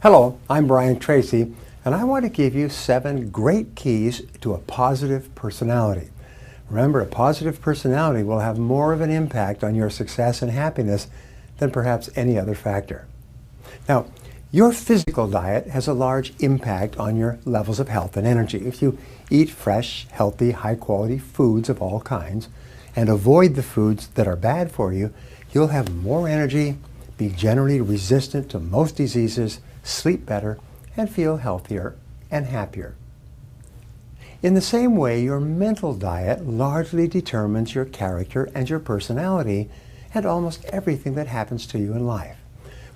Hello, I'm Brian Tracy, and I want to give you 7 great keys to a positive personality. Remember, a positive personality will have more of an impact on your success and happiness than perhaps any other factor. Now, your physical diet has a large impact on your levels of health and energy. If you eat fresh, healthy, high-quality foods of all kinds and avoid the foods that are bad for you, you'll have more energy, be generally resistant to most diseases, sleep better, and feel healthier and happier. In the same way, your mental diet largely determines your character and your personality and almost everything that happens to you in life.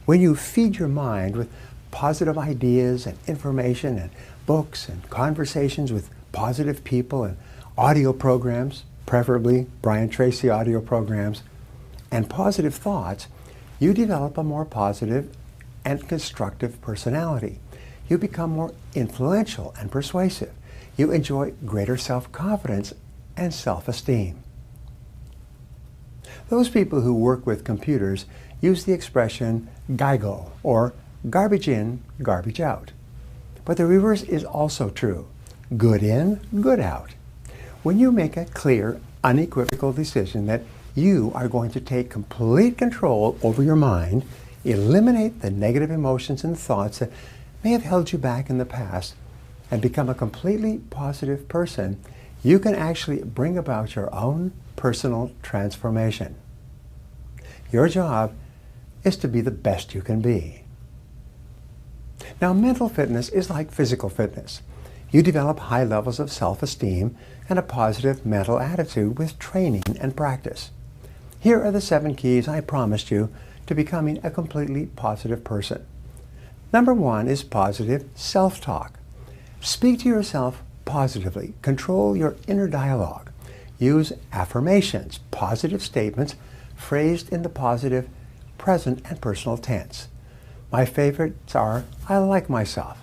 When you feed your mind with positive ideas and information and books and conversations with positive people and audio programs, preferably Brian Tracy audio programs, and positive thoughts, you develop a more positive and constructive personality. You become more influential and persuasive. You enjoy greater self-confidence and self-esteem. Those people who work with computers use the expression GIGO, or garbage in, garbage out. But the reverse is also true. Good in, good out. When you make a clear, unequivocal decision that you are going to take complete control over your mind, eliminate the negative emotions and thoughts that may have held you back in the past, and become a completely positive person, you can actually bring about your own personal transformation. Your job is to be the best you can be. Now, mental fitness is like physical fitness. You develop high levels of self-esteem and a positive mental attitude with training and practice. Here are the 7 keys I promised you to becoming a completely positive person. Number 1 is positive self-talk. Speak to yourself positively. Control your inner dialogue. Use affirmations, positive statements phrased in the positive present and personal tense. My favorites are, I like myself.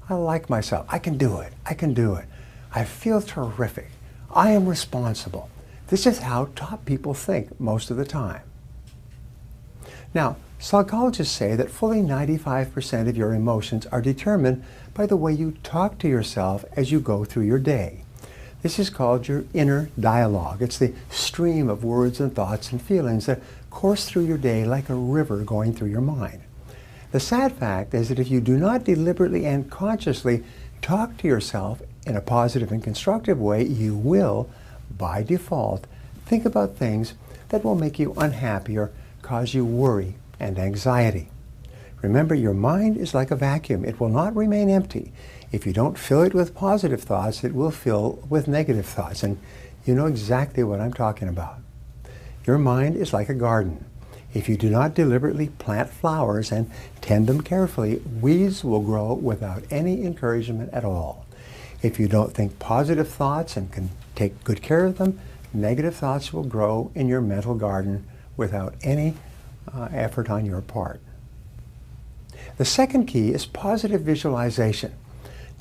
I like myself. I can do it. I can do it. I feel terrific. I am responsible. This is how top people think most of the time. Now, psychologists say that fully 95% of your emotions are determined by the way you talk to yourself as you go through your day. This is called your inner dialogue. It's the stream of words and thoughts and feelings that course through your day like a river going through your mind. The sad fact is that if you do not deliberately and consciously talk to yourself in a positive and constructive way, you will, by default, think about things that will make you unhappy or cause you worry and anxiety. Remember, your mind is like a vacuum. It will not remain empty. If you don't fill it with positive thoughts, it will fill with negative thoughts, and you know exactly what I'm talking about. Your mind is like a garden. If you do not deliberately plant flowers and tend them carefully, weeds will grow without any encouragement at all. If you don't think positive thoughts and can take good care of them, negative thoughts will grow in your mental garden without any effort on your part. The second key is positive visualization.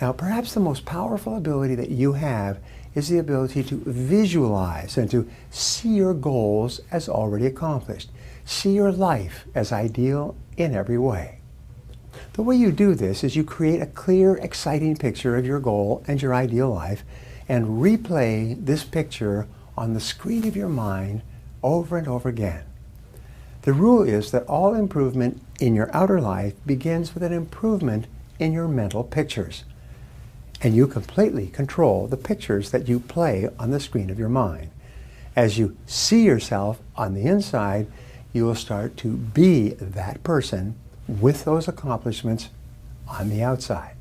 Now, perhaps the most powerful ability that you have is the ability to visualize and to see your goals as already accomplished. See your life as ideal in every way. The way you do this is you create a clear, exciting picture of your goal and your ideal life and replay this picture on the screen of your mind over and over again. The rule is that all improvement in your outer life begins with an improvement in your mental pictures. And you completely control the pictures that you play on the screen of your mind. As you see yourself on the inside, you will start to be that person with those accomplishments on the outside.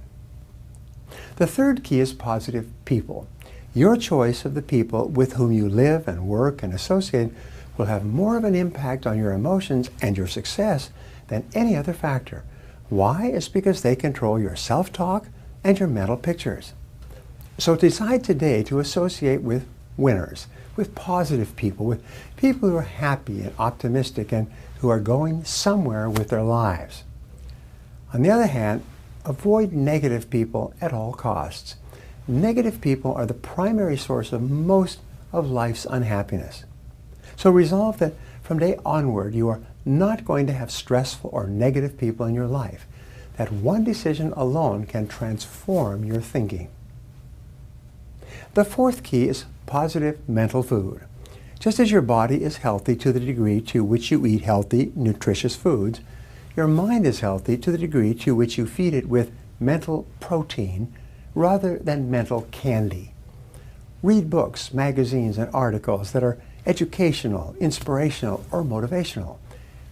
The third key is positive people. Your choice of the people with whom you live and work and associate will have more of an impact on your emotions and your success than any other factor. Why? It's because they control your self-talk and your mental pictures. So decide today to associate with winners, with positive people, with people who are happy and optimistic and who are going somewhere with their lives. On the other hand, avoid negative people at all costs. Negative people are the primary source of most of life's unhappiness. So resolve that from today onward you are not going to have stressful or negative people in your life. that one decision alone can transform your thinking. The fourth key is positive mental food. Just as your body is healthy to the degree to which you eat healthy, nutritious foods, your mind is healthy to the degree to which you feed it with mental protein rather than mental candy. Read books, magazines, and articles that are educational, inspirational, or motivational.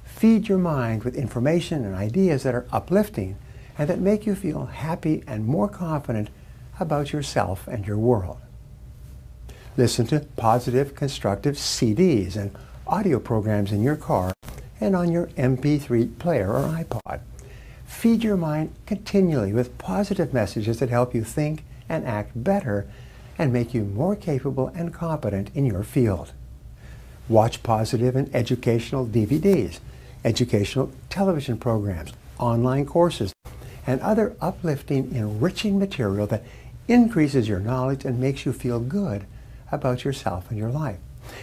Feed your mind with information and ideas that are uplifting and that make you feel happy and more confident about yourself and your world. Listen to positive, constructive CDs and audio programs in your car and on your MP3 player or iPod. Feed your mind continually with positive messages that help you think and act better and make you more capable and competent in your field. Watch positive and educational DVDs, educational television programs, online courses, and other uplifting, enriching material that increases your knowledge and makes you feel good about yourself and your life.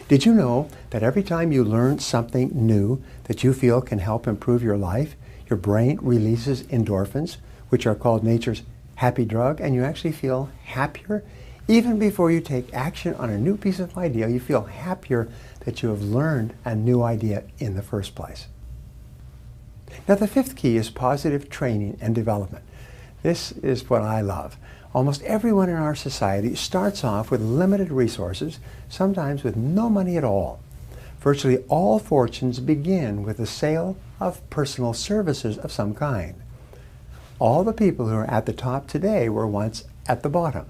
Did you know that every time you learn something new that you feel can help improve your life, your brain releases endorphins, which are called nature's happy drug, and you actually feel happier? Even before you take action on a new piece of idea, you feel happier that you have learned a new idea in the first place. Now, the fifth key is positive training and development. This is what I love. Almost everyone in our society starts off with limited resources, sometimes with no money at all. Virtually all fortunes begin with the sale of personal services of some kind. All the people who are at the top today were once at the bottom,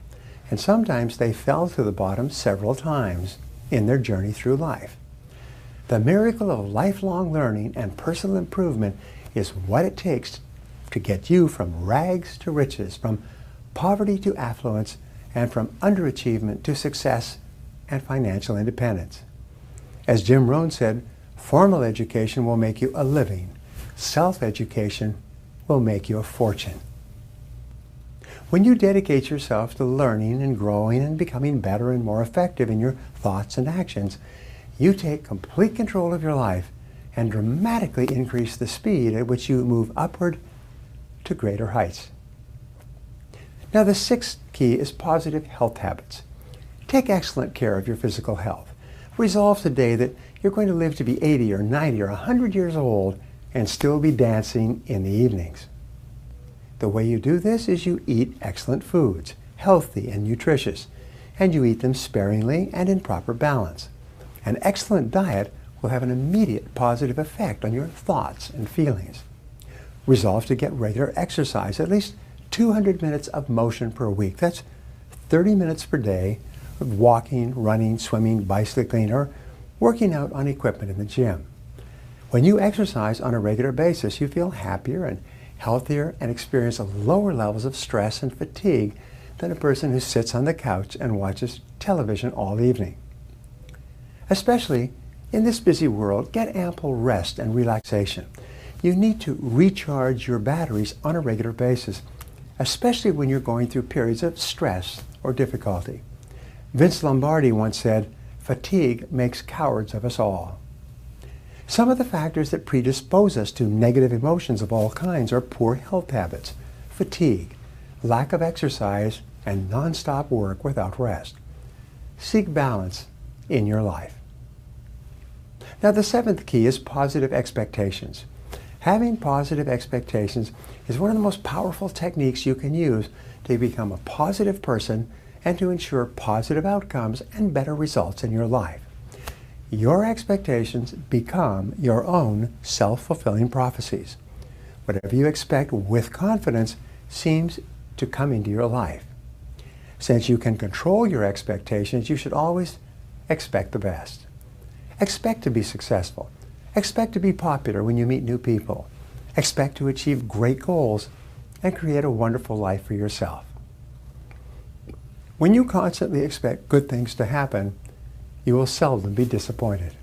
and sometimes they fell to the bottom several times in their journey through life. The miracle of lifelong learning and personal improvement is what it takes to get you from rags to riches, from poverty to affluence, and from underachievement to success and financial independence. As Jim Rohn said, formal education will make you a living. Self-education will make you a fortune. When you dedicate yourself to learning and growing and becoming better and more effective in your thoughts and actions, you take complete control of your life and dramatically increase the speed at which you move upward to greater heights. Now, the sixth key is positive health habits. Take excellent care of your physical health. Resolve today that you're going to live to be 80 or 90 or 100 years old and still be dancing in the evenings. The way you do this is you eat excellent foods, healthy and nutritious, and you eat them sparingly and in proper balance. An excellent diet will have an immediate positive effect on your thoughts and feelings. Resolve to get regular exercise, at least 200 minutes of motion per week. That's 30 minutes per day of walking, running, swimming, bicycling, or working out on equipment in the gym. When you exercise on a regular basis, you feel happier and healthier and experience lower levels of stress and fatigue than a person who sits on the couch and watches television all evening. Especially in this busy world, get ample rest and relaxation. You need to recharge your batteries on a regular basis, especially when you're going through periods of stress or difficulty. Vince Lombardi once said, "Fatigue makes cowards of us all." Some of the factors that predispose us to negative emotions of all kinds are poor health habits, fatigue, lack of exercise, and non-stop work without rest. Seek balance in your life. Now, the seventh key is positive expectations. Having positive expectations is one of the most powerful techniques you can use to become a positive person and to ensure positive outcomes and better results in your life. Your expectations become your own self-fulfilling prophecies. Whatever you expect with confidence seems to come into your life. Since you can control your expectations, you should always expect the best. Expect to be successful. Expect to be popular when you meet new people. Expect to achieve great goals and create a wonderful life for yourself. When you constantly expect good things to happen, you will seldom be disappointed.